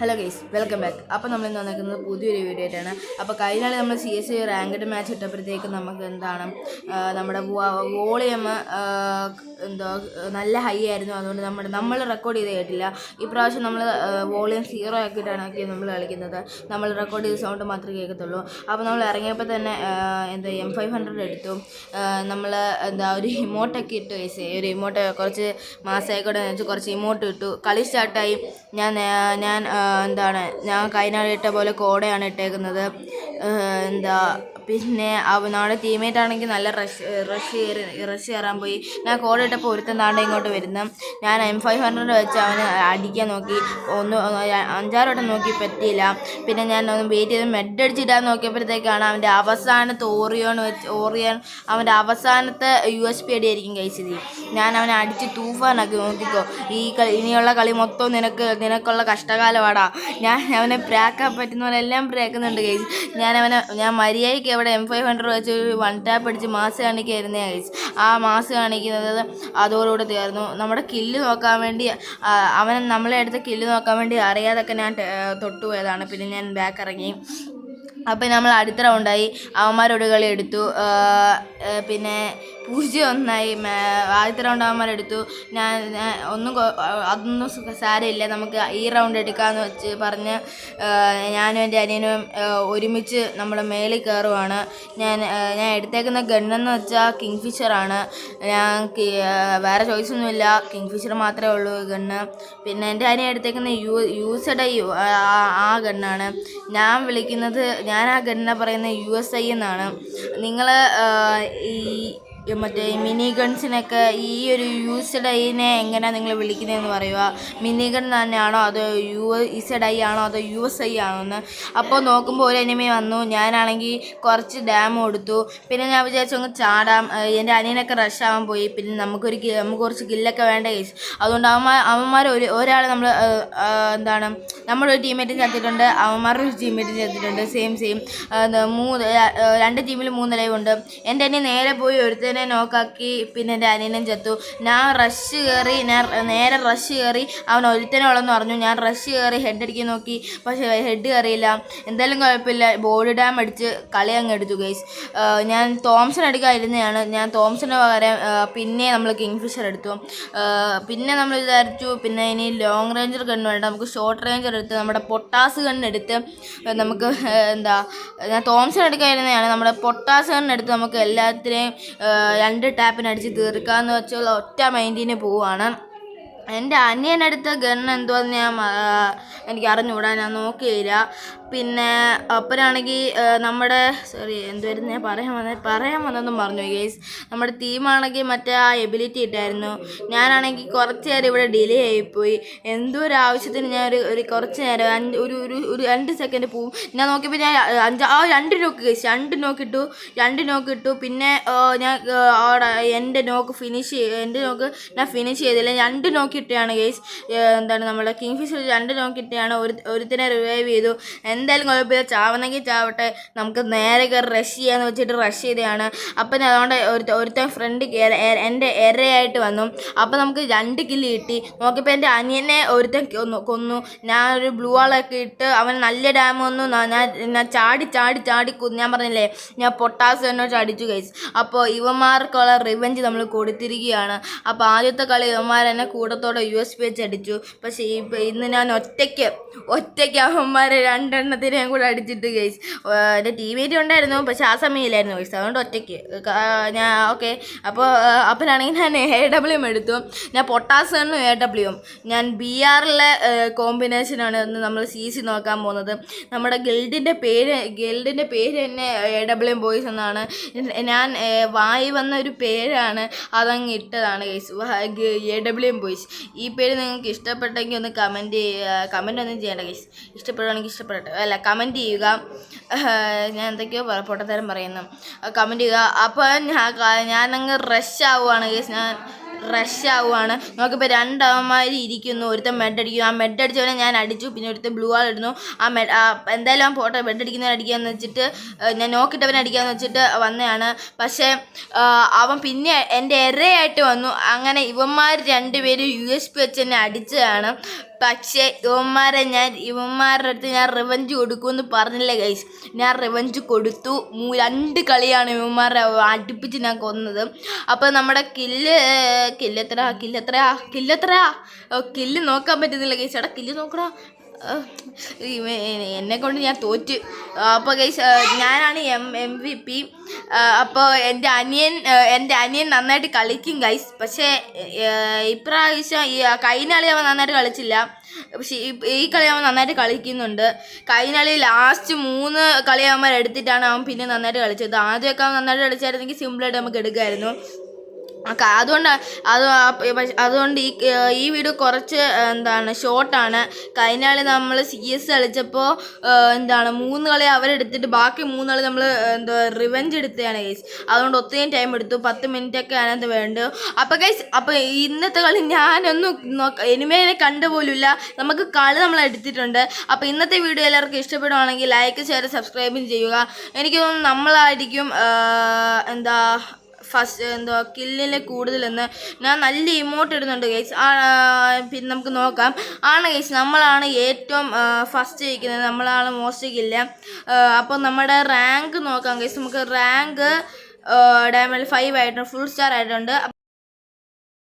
Hello guys, welcome back. അപ്പോൾ നമ്മൾ ഇന്ന് വന്നിരിക്കുന്നത് പുതിയൊരു വീഡിയോ ആയിട്ടാണ്. അപ്പോൾ കഴിഞ്ഞാൽ നമ്മൾ CS റാങ്ക്ഡ് മാച്ച് ഇട്ടപ്പോഴത്തേക്കും നമുക്ക് എന്താണ് നമ്മുടെ വോളിയം എന്തോ നല്ല ഹൈ ആയിരുന്നു. അതുകൊണ്ട് നമ്മൾ റെക്കോർഡ് ചെയ്ത് കേട്ടില്ല. ഇപ്രാവശ്യം നമ്മൾ വോളിയം 0 ആക്കിയിട്ടാണ് നമ്മൾ കളിക്കുന്നത്. നമ്മൾ റെക്കോർഡ് ചെയ്ത സൗണ്ട് മാത്രമേ കേൾക്കത്തുള്ളൂ. അപ്പോൾ നമ്മൾ ഇറങ്ങിയപ്പോൾ തന്നെ എന്താ M500 എടുത്തു. നമ്മൾ ഒരു ഇമോട്ടൊക്കെ ഇട്ടു ഗൈസ്. ഒരു ഇമോട്ട് കുറച്ച് മാസമായിക്കോട്ടെ എന്ന് വെച്ചാൽ കുറച്ച് ഇമോട്ട് ഇട്ടു. കളി സ്റ്റാർട്ടായി. ഞാൻ ഞാൻ കൈനാളിട്ട പോലെ കോടയാണ് ഇട്ടേക്കുന്നത്. പിന്നെ നമ്മുടെ ടീമേറ്റ് ആണെങ്കിൽ നല്ല റഷ് കയറാൻ പോയി. ഞാൻ കോഡ് ഇട്ടപ്പോൾ ഒരുത്തൻ താണ്ട ഇങ്ങോട്ട് വരുന്നു. ഞാൻ M500 വെച്ച് അവന് അടിക്കാൻ നോക്കി. 5-6 വട്ടം നോക്കി പറ്റിയില്ല. പിന്നെ ഞാൻ ഒന്ന് വെയിറ്റ് ചെയ്ത് മെഡ് അടിച്ചിടാൻ നോക്കിയപ്പോഴത്തേക്കാണ് അവൻ്റെ അവസാനത്തെ ഓറിയൻ അവൻ്റെ അവസാനത്തെ USP അടിയായിരിക്കും കഴിച്ചത്. ഞാൻ അവനെ അടിച്ച് തൂഫാനാക്കി. നോക്കിക്കോ, ഇനിയുള്ള കളി മൊത്തം നിനക്കുള്ള കഷ്ടകാലമാടാ. ഞാൻ അവനെ പ്രാക്കാൻ പറ്റുന്ന പോലെ എല്ലാം പ്രാക്കുന്നുണ്ട് കഴിച്ച്. ഞാൻ മര്യാദയ്ക്ക് അവിടെ M500 വെച്ച് ഒരു 1 ടാപ്പ് അടിച്ച് മാസ് കാണിക്കായിരുന്നേ കഴിച്ച്. ആ മാസ് കാണിക്കുന്നത് അതോടുകൂടി തീർന്നു. നമ്മുടെ കില്ല് നോക്കാൻ വേണ്ടി നമ്മളെ അടുത്ത് കില്ല് നോക്കാൻ വേണ്ടി അറിയാതൊക്കെ ഞാൻ തൊട്ടുപോയതാണ്. പിന്നെ ഞാൻ ബാക്ക് ഇറങ്ങി. അപ്പം നമ്മൾ അടുത്ത റൗണ്ടായി. അവന്മാരോട് കളി എടുത്തു. പിന്നെ 0-1 ആദ്യത്തെ റൗണ്ട് അവന്മാരെടുത്തു. അതൊന്നും സാരമില്ല, നമുക്ക് ഈ റൗണ്ട് എടുക്കാമെന്ന് വെച്ച് പറഞ്ഞ് ഞാനും എൻ്റെ അനിയനും ഒരുമിച്ച് നമ്മൾ മേളിൽ കയറുവാണ്. ഞാൻ എടുത്തേക്കുന്ന ഗണ്ണെന്ന് വെച്ചാൽ കിങ്ഫിഷറാണ്. ഞാൻ വേറെ ചോയ്സൊന്നുമില്ല, കിങ്ഫിഷർ മാത്രമേ ഉള്ളൂ ഗണ്ണ്. പിന്നെ എൻ്റെ അനിയൻ എടുത്തേക്കുന്ന USI ആ ഗണ്ണാണ്. ഞാൻ ആ ഗണ്ണിനെ പറയുന്നത് USI എന്നാണ്. നിങ്ങൾ മറ്റേ മിനി ഗൺസിനൊക്കെ ഈ ഒരു USI എങ്ങനെയാണ് നിങ്ങൾ വിളിക്കുന്നതെന്ന് പറയുക. മിനി ഗൺ തന്നെയാണോ അതോ USI ആണോ അതോ USI ആണോ എന്ന്. അപ്പോൾ നോക്കുമ്പോൾ ഒരു എനിമി വന്നു. ഞാനാണെങ്കിൽ കുറച്ച് ഡാം കൊടുത്തു. പിന്നെ ഞാൻ വിചാരിച്ചു ചാടാം. എൻ്റെ അനിയനൊക്കെ റഷ് ആവാൻ പോയി. പിന്നെ നമുക്ക് കുറച്ച് കില്ലൊക്കെ വേണ്ട കേസ്. അതുകൊണ്ട് അവന്മാർ ഒരാൾ നമ്മളൊരു ടീമേറ്റും ചത്തിട്ടുണ്ട്, അവന്മാരുടെ ഒരു ടീമേറ്റും ചത്തിട്ടുണ്ട്. സെയിം 2 ടീമിൽ 3 ലൈവുണ്ട്. എൻ്റെ അനിയൻ നേരെ പോയി ഒരുത്തനെ നോക്കാക്കി. പിന്നെ എൻ്റെ അനിയനും ചത്തു. ഞാൻ നേരെ റഷ് കയറി അവൻ ഒരുത്തനോളെന്ന് പറഞ്ഞു. ഞാൻ റഷ് കയറി ഹെഡ് അടിക്കാൻ നോക്കി, പക്ഷേ ഹെഡ് കയറിയില്ല. എന്തായാലും കുഴപ്പമില്ല, ബോഡി ഡാം അടിച്ച് കളി അങ്ങ് എടുത്തു ഗൈസ്. ഞാൻ തോംസൺ എടുക്കാതിരുന്നതാണ്. ഞാൻ തോംസന് പകരം പിന്നെ നമ്മൾ കിങ്ഫിഷർ എടുത്തു. പിന്നെ നമ്മൾ വിചാരിച്ചു പിന്നെ ഇനി ലോങ് റേഞ്ചർ ഗണ്ണ് വേണ്ട, നമുക്ക് ഷോർട്ട് റേഞ്ചർ എടുത്ത് നമ്മുടെ പൊട്ടാസ് ഗണ്ണെടുത്ത് നമുക്ക് ഞാൻ തോംസൺ എടുക്കാതിരുന്നതാണ്. നമ്മുടെ പൊട്ടാസ് ഗണ്ണെടുത്ത് നമുക്ക് എല്ലാത്തിനെയും 2 ടാപ്പിനടിച്ച് തീർക്കാമെന്ന് വെച്ചുള്ള ഒറ്റ മൈൻഡിന് പോവുകയാണ്. എൻ്റെ അനിയനടുത്ത ഗൺ എന്തുവാന്ന് എനിക്ക് അറിഞ്ഞുകൂടാ, ഞാൻ നോക്കിയില്ല. പിന്നെ അപ്പനാണെങ്കിൽ നമ്മുടെ എന്തുവായിരുന്നു ഞാൻ പറയാൻ വന്നതെന്നും പറഞ്ഞു ഗൈസ്. നമ്മുടെ ടീമാണെങ്കിൽ മറ്റേ ആ എബിലിറ്റി ഇട്ടായിരുന്നു. ഞാനാണെങ്കിൽ കുറച്ച് നേരം ഇവിടെ ഡിലേ ആയിപ്പോയി. എന്തോ ഒരു ആവശ്യത്തിന് ഞാൻ ഒരു കുറച്ച് നേരം ഒരു 2 സെക്കൻഡ് പോവും. ഞാൻ നോക്കിയപ്പോൾ ഞാൻ 2 നോക്ക് ഗൈസ്, 2 നോക്കിട്ടു. പിന്നെ ഞാൻ എൻ്റെ നോക്ക് ഞാൻ ഫിനിഷ് ചെയ്തില്ല. 2 നോക്കിയിട്ടാണ് ഗൈസ്. നമ്മുടെ കിങ്ഫിഷർ 2 നോക്കിയിട്ടാണ്. ഒരുത്തിനെ റിവൈവ് ചെയ്തു. എന്തായാലും കുഴപ്പമില്ല, ചാവുന്നെങ്കിൽ ചാവട്ടെ, നമുക്ക് നേരെ കയറി റഷ് ചെയ്യാന്ന് വെച്ചിട്ട് റഷ് ചെയ്തതാണ്. അപ്പം അതുകൊണ്ട് ഒരുത്തൻ ഫ്രണ്ട് എൻ്റെ എരയായിട്ട് വന്നു. അപ്പം നമുക്ക് 2 കില്ല് കിട്ടി. നോക്കിയപ്പോൾ എൻ്റെ അനിയനെ ഒരുത്തൻ കൊന്നു. ഞാനൊരു ബ്ലൂ വാളൊക്കെ ഇട്ട് അവൻ നല്ല ഡാം വന്നു. ഞാൻ ചാടി ഞാൻ പറഞ്ഞില്ലേ, ഞാൻ പൊട്ടാസ് തന്നെ ചടിച്ചു ഗൈസ്. അപ്പോൾ ഇവന്മാർക്കുള്ള റിവെഞ്ച് നമ്മൾ കൊടുത്തിരിക്കുകയാണ്. അപ്പോൾ ആദ്യത്തെ കളി ഇവന്മാരെന്നെ കൂട്ടത്തോടെ USP വെച്ച് അടിച്ചു. പക്ഷേ ഇന്ന് ഞാൻ ഒറ്റയ്ക്ക് അവന്മാരെ 2 എണ്ണത്തിനെയും കൂടെ അടിച്ചിട്ട് ഗൈസ്. എൻ്റെ ടീമേറ്റ് ഉണ്ടായിരുന്നു, പക്ഷെ ആ സമയമില്ലായിരുന്നു ഗൈസ്. അതുകൊണ്ട് ഒറ്റയ്ക്ക് ഞാൻ ഓക്കെ. അപ്പോഴാണെങ്കിൽ ഞാൻ AW എടുത്തു. ഞാൻ പൊട്ടാസും AW ഞാൻ BRലെ കോമ്പിനേഷനാണ് നമ്മൾ CC നോക്കാൻ പോകുന്നത്. നമ്മുടെ ഗിൽഡിൻ്റെ പേര് തന്നെ AW ബോയ്സ് എന്നാണ്. ഞാൻ വായി വന്ന ഒരു പേരാണ്, അതങ്ങ് ഇട്ടതാണ് ഗൈസ്, AW ബോയ്സ്. ഈ പേര് നിങ്ങൾക്ക് ഇഷ്ടപ്പെട്ടെങ്കിൽ ഒന്ന് കമൻറ്റ് ഒന്നും ചെയ്യേണ്ട ഗൈസ്. ഇഷ്ടപ്പെടുകയാണെങ്കിൽ കമൻറ്റ് ചെയ്യുക. ഞാൻ എന്തൊക്കെയോ പൊട്ടത്തരം പറയുന്നു, കമൻറ്റ് ചെയ്യുക. അപ്പോൾ ഞാനങ്ങ് റഷ് ആവുകയാണ് ഗൈസ്. നോക്കിയപ്പോൾ 2 അവന്മാർ ഇരിക്കുന്നു. ഒരുത്തൻ മെഡ് അടിക്കുന്നു. ആ മെഡ് അടിച്ചവനെ ഞാൻ അടിച്ചു. പിന്നെ ഒരുത്തൻ ബ്ലൂ വാൾ ഇടുന്നു. എന്തായാലും പോട്ടെ, മെഡ് അടിക്കുന്നവൻ അടിക്കാമെന്ന് വെച്ചിട്ട് ഞാൻ നോക്കിയിട്ടവനെ അടിക്കാമെന്ന് വെച്ചിട്ട് വന്നതാണ്. പക്ഷേ അവൻ പിന്നെ എൻ്റെ എരയായിട്ട് വന്നു. അങ്ങനെ ഇവന്മാർ 2 പേരും USP വെച്ച് എന്നെ അടിച്ചതാണ്. പക്ഷേ ഇവന്മാരുടെ അടുത്ത് ഞാൻ റിവഞ്ച് കൊടുക്കുമെന്ന് പറഞ്ഞില്ലേ ഗൈസ്. ഞാൻ റിവഞ്ച് കൊടുത്തു. 2 കളിയാണ് ഇവന്മാരെ അടുപ്പിച്ച് ഞാൻ കൊന്നത്. അപ്പോൾ നമ്മുടെ കില്ല് നോക്കാൻ പറ്റുന്നില്ല ഗൈസ്. എടാ കില്ല് നോക്കടാ. എന്നെ കൊണ്ട് ഞാൻ തോറ്റ്. അപ്പോൾ ഗൈസ് ഞാനാണ് MVP. അപ്പോൾ എൻ്റെ അനിയൻ നന്നായിട്ട് കളിക്കും ഗൈസ്. പക്ഷേ ഇപ്രാവശ്യം കഴിഞ്ഞ കളി അവൻ നന്നായിട്ട് കളിച്ചില്ല. പക്ഷേ ഈ കളി അവൻ നന്നായിട്ട് കളിക്കുന്നുണ്ട്. കഴിഞ്ഞ കളി ലാസ്റ്റ് 3 കളി അവന്മാർ എടുത്തിട്ടാണ് അവൻ പിന്നെ നന്നായിട്ട് കളിച്ചത്. ആദ്യമൊക്കെ അവൻ നന്നായിട്ട് കളിച്ചായിരുന്നെങ്കിൽ സിമ്പിളായിട്ട് നമുക്ക് എടുക്കാമായിരുന്നു. അതുകൊണ്ട് ഈ വീഡിയോ കുറച്ച് ഷോർട്ടാണ്. കഴിഞ്ഞ കളി നമ്മൾ CS കളിച്ചപ്പോൾ 3 കളി അവരെടുത്തിട്ട് ബാക്കി 3 കളി നമ്മൾ റിവെഞ്ച് എടുത്തതാണ് ഗൈസ്. അതുകൊണ്ട് ഒത്തിരി ടൈം എടുത്തു. 10 മിനിറ്റൊക്കെ അതിനകത്ത് വേണ്ടു. അപ്പോൾ ഇന്നത്തെ കളി ഞാനൊന്നും എനിമേനെ കണ്ടുപോലുമില്ല. നമുക്ക് കളി നമ്മൾ എടുത്തിട്ടുണ്ട്. അപ്പോൾ ഇന്നത്തെ വീഡിയോ എല്ലാവർക്കും ഇഷ്ടപ്പെടുവാണെങ്കിൽ ലൈക്ക് ഷെയർ സബ്സ്ക്രൈബും ചെയ്യുക. എനിക്ക് തോന്നുന്നു നമ്മളായിരിക്കും ഫസ്റ്റ് കില്ലിൽ കൂടുതലെന്ന്. ഞാൻ നല്ല ഇമോട്ട് ഇടുന്നുണ്ട് ഗൈസ്. പിന്നെ നമുക്ക് നോക്കാം. ഗൈസ് നമ്മളാണ് ഏറ്റവും ഫസ്റ്റ് ജയിക്കുന്നത്. നമ്മളാണ് മോസ്റ്റ് കില്ല്. അപ്പോൾ നമ്മുടെ റാങ്ക് നോക്കാം ഗൈസ്. നമുക്ക് റാങ്ക് ഡയമണ്ട് 5 ആയിട്ടുണ്ട്. ഫുൾ സ്റ്റാർ ആയിട്ടുണ്ട്.